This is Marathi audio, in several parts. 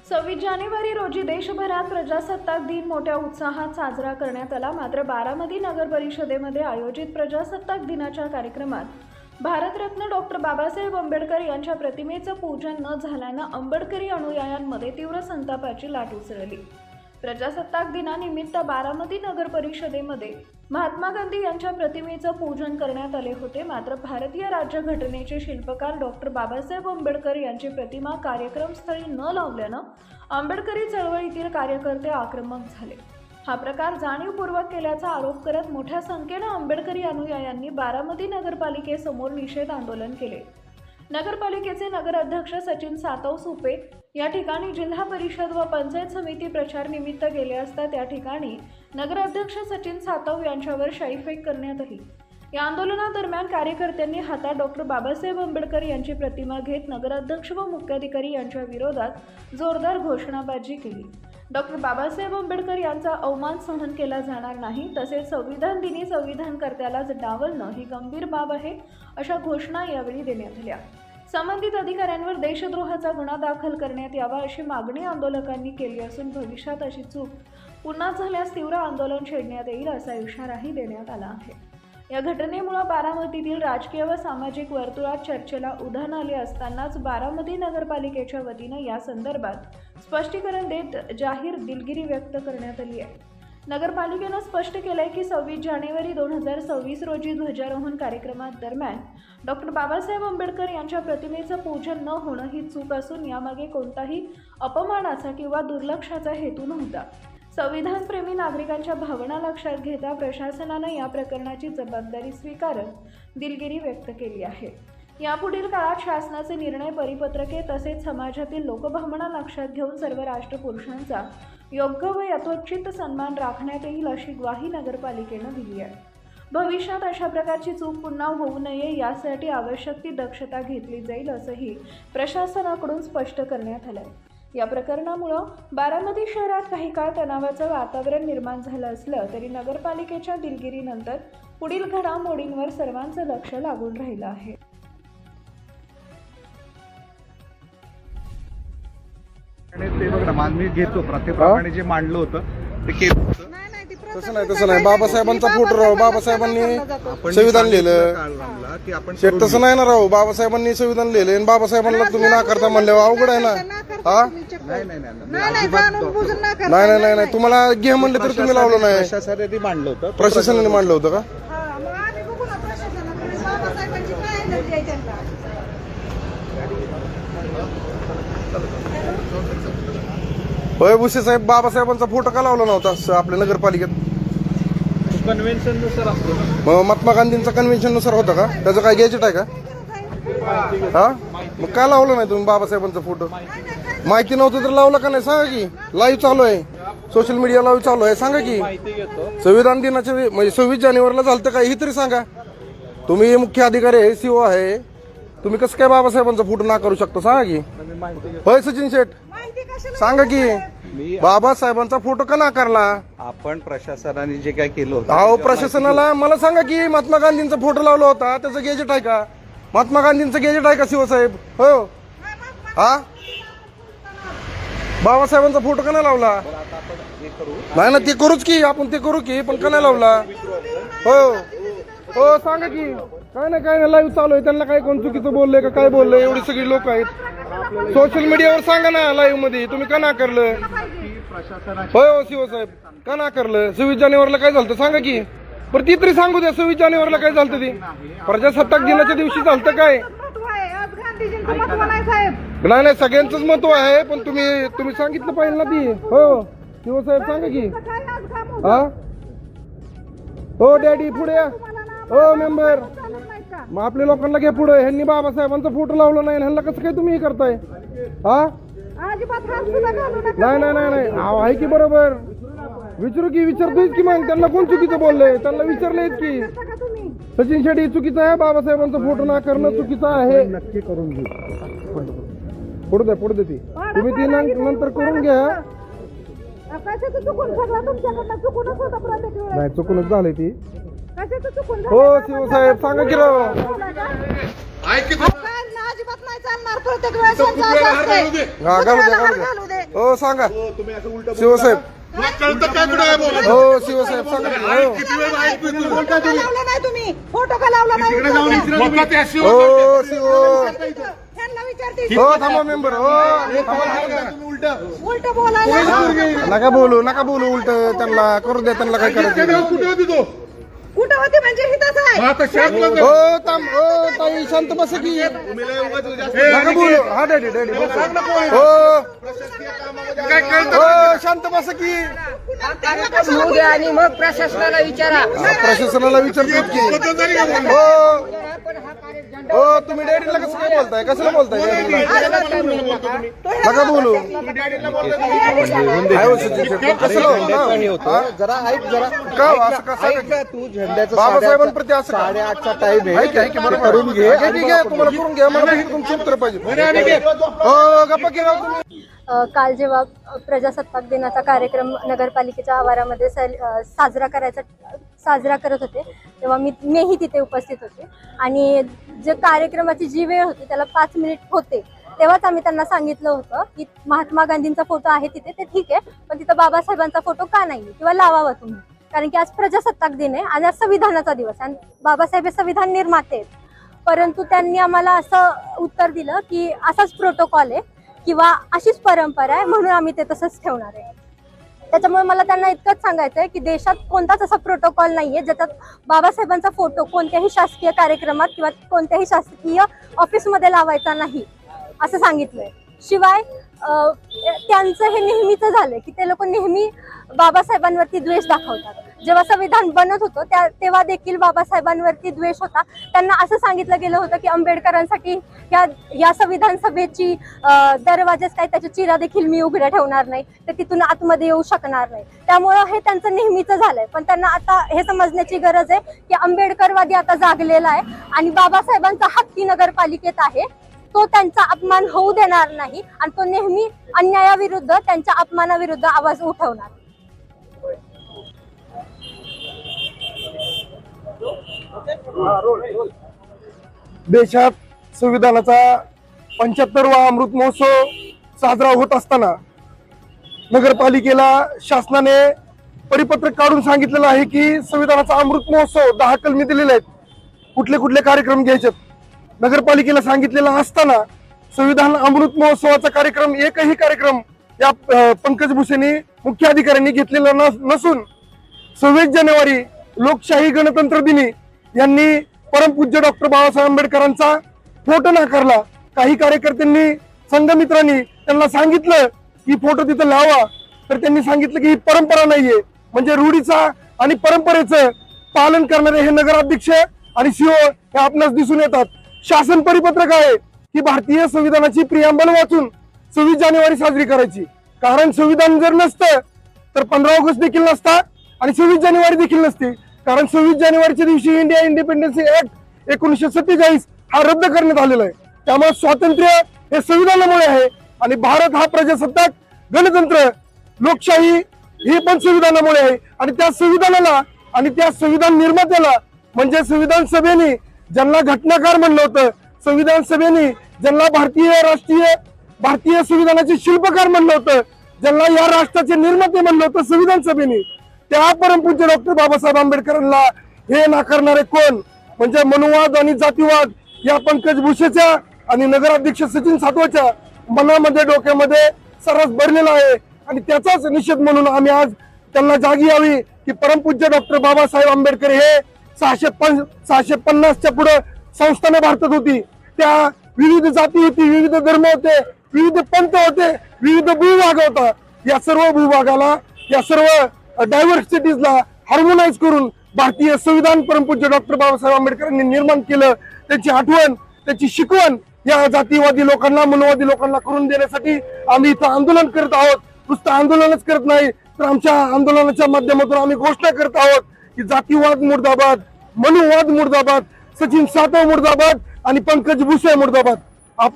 26 जानेवारी रोजी देशभरात प्रजासत्ताक दिन मोठ्या उत्साहात साजरा करण्यात आला। मात्र बारामती नगर परिषदेमध्ये आयोजित प्रजासत्ताक दिनाच्या कार्यक्रमात भारतरत्न डॉक्टर बाबासाहेब आंबेडकर यांच्या प्रतिमेचं पूजन न झाल्यानं आंबेडकरी अनुयायांमध्ये तीव्र संतापाची लाट उसळली। प्रजासत्ताक दिनानिमित्त बारामती नगर परिषदेमध्ये महात्मा गांधी यांच्या प्रतिमेचं पूजन करण्यात आले होते। मात्र भारतीय राज्यघटनेचे शिल्पकार डॉक्टर बाबासाहेब आंबेडकर यांची प्रतिमा कार्यक्रमस्थळी न लावल्यानं आंबेडकरी चळवळीतील कार्यकर्ते आक्रमक झाले। हा प्रकार जाणीवपूर्वक केल्याचा आरोप करत मोठ्या संख्येनं आंबेडकरी अनुयायांनी बारामती नगरपालिकेसमोर निषेध आंदोलन केले। नगरपालिकेचे नगराध्यक्ष सचिन सातव सुपे या ठिकाणी जिल्हा परिषद व पंचायत समिती प्रचार निमित्त गेले असता त्या ठिकाणी नगराध्यक्ष सचिन सातव यांच्यावर शाईफेक करण्यात आली। या आंदोलनादरम्यान कार्यकर्त्यांनी हातात डॉक्टर बाबासाहेब आंबेडकर यांची प्रतिमा घेत नगराध्यक्ष व मुख्याधिकारी यांच्या विरोधात जोरदार घोषणाबाजी केली। डॉक्टर बाबासाहेब आंबेडकर यांचा अवमान सहन केला जाणार नाही, तसेच संविधान दिनी संविधानकर्त्यालाच डावलणं ही गंभीर बाब आहे, अशा घोषणा यावेळी देण्यात आल्या। संबंधित अधिकाऱ्यांवर देशद्रोहाचा गुन्हा दाखल करण्यात यावा अशी मागणी आंदोलकांनी केली असून भविष्यात अशी चूक पुन्हा झाल्यास तीव्र आंदोलन छेडण्यात येईल असा इशाराही देण्यात आला आहे। या घटनेमुळे बारामतीतील राजकीय व सामाजिक वर्तुळात चर्चेला उधाण आले असतानाच बारामती नगरपालिकेच्या वतीनं या संदर्भात स्पष्टीकरण देत जाहीर दिलगिरी व्यक्त करण्यात आली आहे। नगरपालिकेनं स्पष्ट केलंय की 26 जानेवारी 2026 रोजी ध्वजारोहण कार्यक्रमादरम्यान डॉक्टर बाबासाहेब आंबेडकर यांच्या प्रतिमेचं पूजन न होणं ही चूक असून यामागे कोणताही अपमानाचा किंवा दुर्लक्षाचा हेतू नव्हता। संविधानप्रेमी नागरिकांच्या भावना लक्षात घेता प्रशासनानं या प्रकरणाची जबाबदारी स्वीकारत दिलगिरी व्यक्त केली आहे। यापुढील काळात शासनाचे निर्णय, परिपत्रके तसेच समाजातील लोकभावना लक्षात घेऊन सर्व राष्ट्रपुरुषांचा योग्य व यथोचित सन्मान राखण्यात येईल अशी ग्वाही नगरपालिकेनं दिली आहे। भविष्यात अशा प्रकारची चूक पुन्हा होऊ नये यासाठी आवश्यक ती दक्षता घेतली जाईल असंही प्रशासनाकडून स्पष्ट करण्यात आलंय। या प्रकरणामुळे बारामती शहरात काही काळ तणावाचं वातावरण निर्माण झालं असलं तरी नगरपालिकेच्या दिलगिरीनंतर पुढील घडामोडींवर सर्वांचं लक्ष लागून राहिलं आहे। ते बघ ना, मानवी घेतो प्रत्येकाने जे मांडलं होतं ते केलं होतं। तसं नाही बाबासाहेबांचा फोटो राव, बाबासाहेबांनी संविधान लिहिलं की आपण तसं नाही ना राव, बाबासाहेबांनी संविधान लिहिलं आणि बाबासाहेबांना तुम्ही नाकारता म्हणल्यावर अवघड आहे ना। हा नाही तुम्हाला घे म्हणलं तर तुम्ही लावलं नाही, प्रशासनाने मांडलं होतं, प्रशासनाने मांडलं होतं का? होय भुसे साहेब, बाबासाहेबांचा फोटो का लावला नव्हता आपल्या नगरपालिकेत? कन्व्हेन्शन नुसार असतो ना। मग महात्मा गांधींचा कन्व्हेन्शन नुसार होता का? त्याचं काय गॅजेट आहे का? हा मग का लावलं नाही तुम्ही बाबासाहेबांचा फोटो? माहिती नव्हतं तर लावलं का नाही सांगा की? लाईव्ह चालू आहे, सोशल मीडिया लाईव्ह चालू आहे, सांगा की? संविधान दिनाच्या म्हणजे 26 जानेवारीला झालं काय हे तरी सांगा। तुम्ही मुख्य अधिकारी आहे, सीओ आहे, तुम्ही कसं काय बाबासाहेबांचा फोटो ना करू शकता सांगा की? होय सचिन शेठ सांगा की बाबासाहेबांचा फोटो का नाकारला? आपण प्रशासनाने जे काय केलं होतं अहो प्रशासनाला मला सांगा की महात्मा गांधींचा फोटो लावला होता, त्याचं गॅजेट आहे का? महात्मा गांधींचं गॅजेट आहे का शिवसाहेब? हो हा बाबासाहेबांचा फोटो का नाही लावला? नाही ना ते करूच की, आपण ते करू की, पण का नाही लावला? हो हो सांगा की. काय नाही लाईव्ह चालू आहे, त्यांना काय कोण चुकीचं बोललंय का काय बोललंय? एवढी सगळी लोक आहेत सोशल मीडियावर, सांगा ना लाईव्ह मध्ये तुम्ही का नाकारलं? होय हो शिवसाहेब का नाकारलं? 26 जानेवारीला काय झालं सांगा की? पण ती तरी सांगू द्या, 26 जानेवारीला काय झालं? ती प्रजासत्ताक दिनाच्या दिवशी झालं काय? नाही सगळ्यांचंच महत्व आहे, पण तुम्ही सांगितलं पाहिजे ना ती. हो शिवसाहेब सांगा की. हा हो डॅडी पुढे या. हो मेंबर, मग आपल्या लोकांना घ्या पुढे. ह्यांनी बाबासाहेबांचा फोटो लावला नाही, ह्यांना कसं काय तुम्ही हे करताय? हा नाही आहे की बरोबर? विचारतोय की मग त्यांना कोण चुकीचं बोललंय? त्यांना विचारलंय की सचिन शेट्टी चुकीचं आहे, बाबासाहेबांचा फोटो ना करणं चुकीचं आहे. नक्की करून घे, पुढे द्या ती तुम्ही ती नंतर करून घ्या. नाही चुकूनच झालंय ती. हो शिवसाहेब सांगा की राव. अजिबात नाही चालणार प्रत्येक वेळेस यांचं असं असतंय. हा, घालू दे, कुत्र्याला घालू हार घालू दे. दे. हो सांगा तुम्ही असं उलट शिवसाहेब. कळतं काय कुठं बोलत हो शिवसाहेब सांगा हो. किती वेळ ऐकू तुम्ही? फोटो का लावला नाही तुम्ही? फोटो का लावला नाही? तिकडे जाऊन उचलून विचारा द्या. तुम्ही. हो शिव. त्यांना विचारते. हो थांबा मेंबर हो थांबा. उलट बोलायला नका बोलू उलट त्यांना करू द्या त्यांना काय करायचं. कुठे होती तो कुठं होते म्हणजे हिथंच आहे. आता शासनाचं हो थांब हो ताई शांत बस की नका बोलू. हा डॅडी बस. हो काय कळतं हो शांत बस की. होऊ द्या आणि मग प्रशासनाला विचारा. प्रशासनाला विचारतो की बदल झाली का बोलणं? हो हो तुम्ही डॅडीला कसं काय बोलताय कसं बोलताय डॅडीला नका बोलू. काय हो सचिन शेट्टी, कसं हा? का हो, असं कसं तू झेंड्याचं बाबासाहेबांप्रती असं का? 8:30चा टाइम आहे की, आहे की, बरोबर. करून घे घे, घे, तुम्हाला करून घ्या मला फक्त तुमचं उत्तर पाहिजे. हो गप्पा की राव तुम्ही. काल जेव्हा प्रजासत्ताक दिनाचा कार्यक्रम नगरपालिकेच्या आवारामध्ये साजरा करत होते तेव्हा मीही तिथे उपस्थित होते आणि जे कार्यक्रमाची जी वेळ होती त्याला 5 मिनिट होते तेव्हाच आम्ही त्यांना सांगितलं होतं की महात्मा गांधींचा फोटो आहे तिथे ते ठीक आहे पण तिथं बाबासाहेबांचा फोटो का नाही किंवा लावावा तुम्ही कारण की आज प्रजासत्ताक दिन आहे आणि आज संविधानाचा दिवस आणि बाबासाहेब हे संविधान निर्माते आहेत. परंतु त्यांनी आम्हाला असं उत्तर दिलं की असाच प्रोटोकॉल आहे किंवा अशीच परंपरा आहे म्हणून आम्ही ते तसंच ठेवणार आहे. त्याच्यामुळे मला त्यांना इतकंच सांगायचं आहे की देशात कोणताच असा प्रोटोकॉल नाहीये ज्याच्यात बाबासाहेबांचा फोटो कोणत्याही शासकीय कार्यक्रमात किंवा कोणत्याही शासकीय ऑफिसमध्ये लावायचा नाही असं सांगितलंय. शिवाय त्यांचं हे नेहमीच झालंय की ते लोक नेहमी बाबासाहेबांवरती द्वेष दाखवतात. जेव्हा संविधान बनत होतं तेव्हा देखील बाबासाहेबांवरती द्वेष होता. त्यांना असं सांगितलं गेलं होतं की आंबेडकरांसाठी या संविधान सभेची दरवाजेच काय त्याच्या चिरा देखील मी उघड्या ठेवणार नाही तर तिथून आतमध्ये येऊ शकणार नाही. त्यामुळं हे त्यांचं नेहमीच झालंय. पण त्यांना आता हे समजण्याची गरज आहे की आंबेडकरवादी आता जागलेला आहे आणि बाबासाहेबांचा हत्ती नगरपालिकेत आहे. तो त्यांचा अपमान होऊ देणार नाही आणि तो नेहमी अन्यायाविरुद्ध त्यांच्या अपमानाविरुद्ध आवाज उठवणार. देशात संविधानाचा 75वा अमृत महोत्सव साजरा होत असताना नगरपालिकेला शासनाने परिपत्रक काढून सांगितलेलं आहे की संविधानाचा अमृत महोत्सव 10 कलमी दिलेले आहेत कुठले कुठले कार्यक्रम घ्यायचे. नगरपालिकेला सांगितलेला असताना संविधान अमृत महोत्सवाचा कार्यक्रम एकही कार्यक्रम या पंकज भुसेनी मुख्य अधिकाऱ्यांनी घेतलेला नसून 26 जानेवारी लोकशाही गणतंत्र दिनी यांनी परमपूज्य डॉक्टर बाबासाहेब आंबेडकरांचा फोटो नाकारला. काही कार्यकर्त्यांनी संघमित्रांनी त्यांना सांगितलं की फोटो तिथं लावा तर त्यांनी सांगितलं की ही परंपरा नाहीये. म्हणजे रूढीचा आणि परंपरेचं पालन करणारे हे नगराध्यक्ष आणि सीओ हे आपणास दिसून येतात. शासन परिपत्रक आहे की भारतीय संविधानाची प्रियांबल वाचून 26 जानेवारी साजरी करायची. कारण संविधान जर नसतं तर 15 ऑगस्ट देखील नसता आणि 26 जानेवारी देखील नसते. कारण 26 जानेवारीच्या दिवशी इंडिया इंडिपेंडन्स ऍक्ट 1947 हा रद्द करण्यात आलेला आहे. त्यामुळे स्वातंत्र्य हे संविधानामुळे आहे आणि भारत हा प्रजासत्ताक गणतंत्र लोकशाही हे पण संविधानामुळे आहे. आणि त्या संविधानाला आणि त्या संविधान निर्मात्याला म्हणजे संविधान सभेने ज्यांना घटनाकार म्हणलं होतं, संविधान सभेने ज्यांना भारतीय संविधानाचे शिल्पकार म्हणलं होतं, ज्यांना या राष्ट्राचे निर्माते म्हणलं होतं संविधान सभेने, त्या परमपूज्य डॉक्टर बाबासाहेब आंबेडकरांना हे नाकारणारे कोण? म्हणजे मनुवाद आणि जातीवाद या पंकज भुसेच्या आणि नगराध्यक्ष सचिन सातवाच्या मनामध्ये डोक्यामध्ये सर्रास भरलेला आहे. आणि त्याचाच निषेध म्हणून आम्ही आज त्यांना जागी यावी की परमपूज्य डॉक्टर बाबासाहेब आंबेडकर हे 650च्या पुढे संस्थाने भारतात होती. त्या विविध जाती होती, विविध धर्म होते, विविध पंथ होते, विविध भूभाग होता. या सर्व भूभागाला या सर्व डायव्हर्सिटीजला हार्मोनाइज करून भारतीय संविधान परमपूज्य डॉक्टर बाबासाहेब आंबेडकरांनी निर्माण केलं. त्याची आठवण त्याची शिकवण या जातीवादी लोकांना मनोवादी लोकांना करून देण्यासाठी आम्ही इथं आंदोलन करत आहोत. नुसतं आंदोलनच करत नाही तर आमच्या आंदोलनाच्या माध्यमातून आम्ही घोषणा करत आहोत की जातीवाद मुर्दाबाद, मनुवाद मुर्दाबाद, सचिन सातव मुर्दाबाद आणि पंकज भुसे मुर्दाबाद.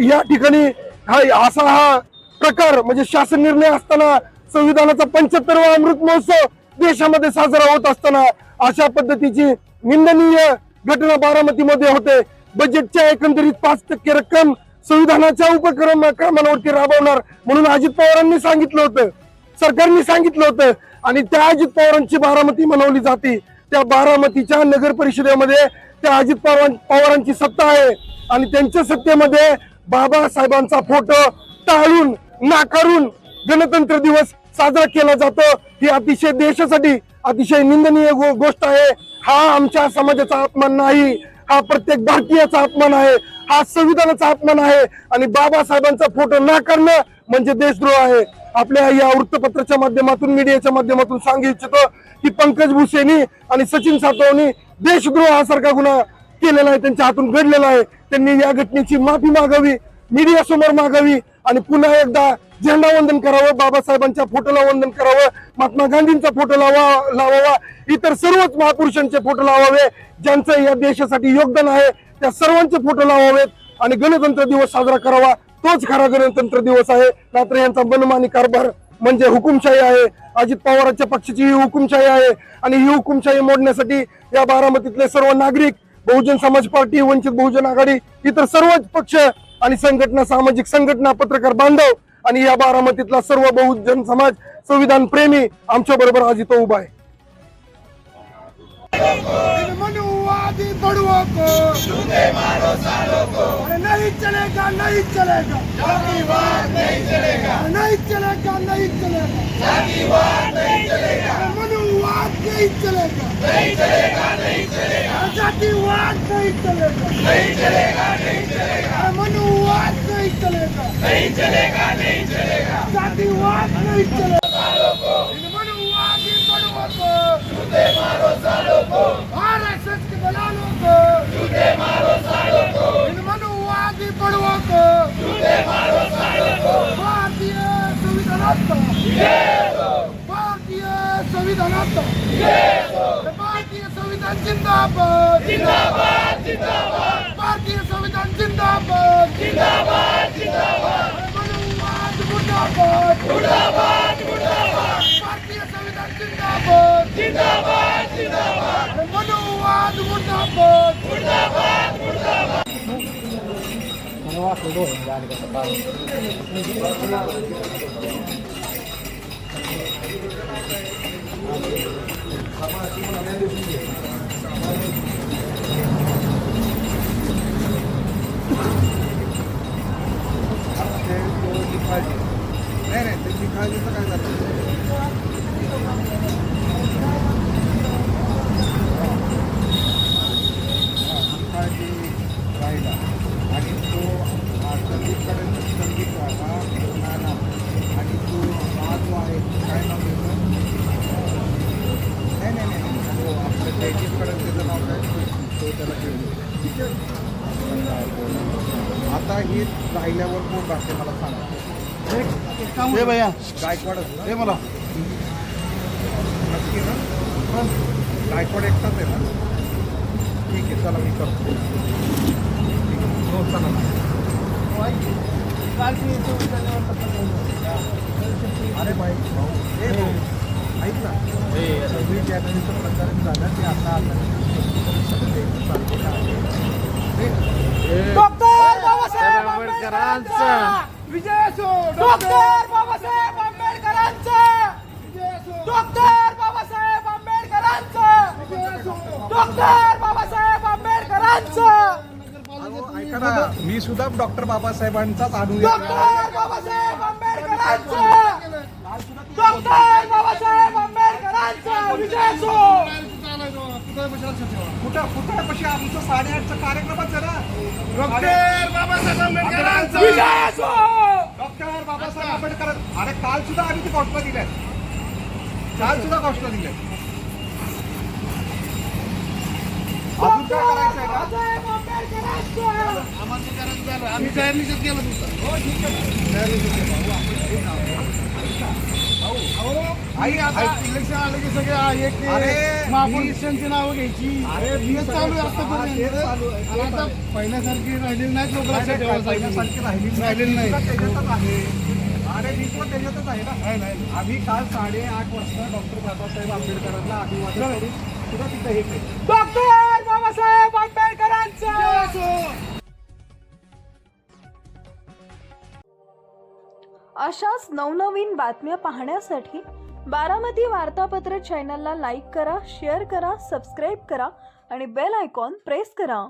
या ठिकाणी हा प्रकार म्हणजे शासन निर्णय असताना संविधानाचा 75वा अमृत महोत्सव देशामध्ये साजरा होत असताना अशा पद्धतीची निंदनीय घटना बारामतीमध्ये होते. बजेटच्या एकंदरीत 5% रक्कम संविधानाच्या उपक्रमांवरती राबवणार म्हणून अजित पवारांनी सांगितलं होतं, सरकारने सांगितलं होतं. आणि त्या अजित पवारांची बारामती मनवली जाते. त्या बारामतीच्या नगर परिषदेमध्ये त्या अजित पवारांची सत्ता आहे आणि त्यांच्या सत्तेमध्ये बाबासाहेबांचा फोटो टाळून नाकारून गणतंत्र दिवस साजरा केला जातो. ही अतिशय देशासाठी अतिशय निंदनीय गोष्ट आहे. हा आमच्या समाजाचा अपमान नाही, हा प्रत्येक भारतीयाचा अपमान आहे, हा संविधानाचा अपमान आहे. आणि बाबासाहेबांचा फोटो नाकारणं म्हणजे देशद्रोह आहे. आपल्या या वृत्तपत्राच्या माध्यमातून मीडियाच्या माध्यमातून सांगू इच्छितो की पंकज भुसेनी आणि सचिन सातवनी देशद्रोह हा सारखा गुन्हा केलेला आहे, त्यांच्या हातून घडलेला आहे. त्यांनी या घटनेची माफी मागावी, मीडिया समोर मागावी आणि पुन्हा एकदा झेंडा वंदन करावं, बाबासाहेबांच्या फोटोला वंदन करावं, महात्मा गांधींचा फोटो लावावा, इतर सर्वच महापुरुषांचे फोटो लावावे, ज्यांचं या देशासाठी योगदान आहे त्या सर्वांचे फोटो लावावेत आणि गणतंत्र दिवस साजरा करावा. तोच खरा गणतंत्र दिवस आहे. मात्र यांचा मनमानी कारभार म्हणजे हुकुमशाही आहे. अजित पवारांच्या पक्षाची ही हुकुमशाही आहे आणि ही हुकुमशाही मोडण्यासाठी या बारामतीतले सर्व नागरिक, बहुजन समाज पार्टी, वंचित बहुजन आघाडी, इतर सर्वच पक्ष आणि संघटना, सामाजिक संघटना, पत्रकार बांधव आणि या बारामतीतला सर्व बहुजन समाज संविधान प्रेमी आमच्या बरोबर आज इथं उभा आहे. मनुवादी बड़ुओं को अरे नहीं चलेगा, नहीं चलेगा, जातिवाद नहीं चलेगा, नहीं चलेगा, नहीं चलेगा, जातिवाद नहीं चलेगा, मनुवाद नहीं चलेगा, नहीं चलेगा, नहीं चलेगा, जातिवाद नहीं चलेगा, नहीं चलेगा, नहीं चलेगा, मनुवाद नहीं चलेगा, नहीं चलेगा, नहीं चलेगा, जातिवाद नहीं चलेगा, मनुवादी बड़ुओं को जूते मारो सालों को, आरएसएस के दलालों को जूते मारो सालों को, इन मनुवादी बड़ुओं को जूते मारो सालों को, भारतीय संविधानात्ता भारतीय संविधानात्ता भारतीय संविधान जिंदाबाद, जिंदाबाद, जिंदाबाद, भारतीय संविधान जिंदाबाद, जिंदाबाद, जिंदाबाद, मनुवाद मुर्दाबाद, मुर्दाबाद, मुर्दाबाद, भारतीय संविधान जिंदाबाद, जिंदाबाद, जिंदाबाद, मनुवाद मुर्दाबाद, मुर्दाबाद, मुर्दाबाद. नाही नाही, त्यांची काळजीचं काय झालं? काळजी राहिला आणि तो संगीतकडे संगीत हा नाना आणि तो हा जो आहे काय नाव घेतो? नाही नाही नाही, तो आपल्या जयजीतकडे त्याचं नाव काय, तो त्याला घेऊन आता हे राहिल्यावर कोण राहते मला सांगा. हे भैया गायकवाड हे मला नक्की ना? गायकवाड एकटाच आहे ना? ठीक आहे, चला मी करतो. हो चला ना. अरे भाई भाऊ, हे भाऊ ऐक ना, सगळी जर्नलिस्ट प्रचारण झालं ते आता डॉक्टर बाबासाहेब आंबेडकरांचा विजय असो, डॉक्टर बाबासाहेब आंबेडकरांचा विजय असो, डॉक्टर बाबासाहेब आंबेडकरांचा विजय असो, डॉक्टर बाबासाहेब आंबेडकरांचा. ऐका ना, मी सुद्धा डॉक्टर बाबासाहेबांचाच अनुयायी डॉक्टर बाबासाहेब आंबेडकरांचा, डॉक्टर बाबासाहेब आंबेडकरांचा विजय असो. पुतळ्यापाशी आमचं 8:30चा कार्यक्रमच आहे ना. डॉक्टर बाबासाहेब आंबेडकरांचा विजय असो. डॉक्टर बाबासाहेब आंबेडकर, अरे काल सुद्धा आम्ही ती घोषणा दिल्या, काल सुद्धा घोषणा दिल्या. अजून काय करायचं आहे का? आम्ही जाहीर निषेध केला तुमचा. आई आता इलेक्शन आलं की सगळे अरे, महापुरुषांची नावं घ्यायची. अरे, मी चालू आहे आतापर्यंत. आणि आता पहिल्यासारखी राहिलेली नाहीत लोक, लक्षात ठेवायला पहिल्यासारखी राहिलेली नाही, त्याच्यातच आहे. अरे मी पण त्याच्यातच आहे ना. आम्ही काल 8:30 वाजता डॉक्टर बाबासाहेब आंबेडकरांना अभिवादन करून सुद्धा तिथं हे केलं. डॉक्टर बाबासाहेब आंबेडकरांचा अशाच नवनवीन बातम्या पाहण्यासाठी बारामती वार्तापत्र चॅनलला लाईक करा, शेअर करा, सबस्क्राईब करा आणि बेल आयकॉन प्रेस करा.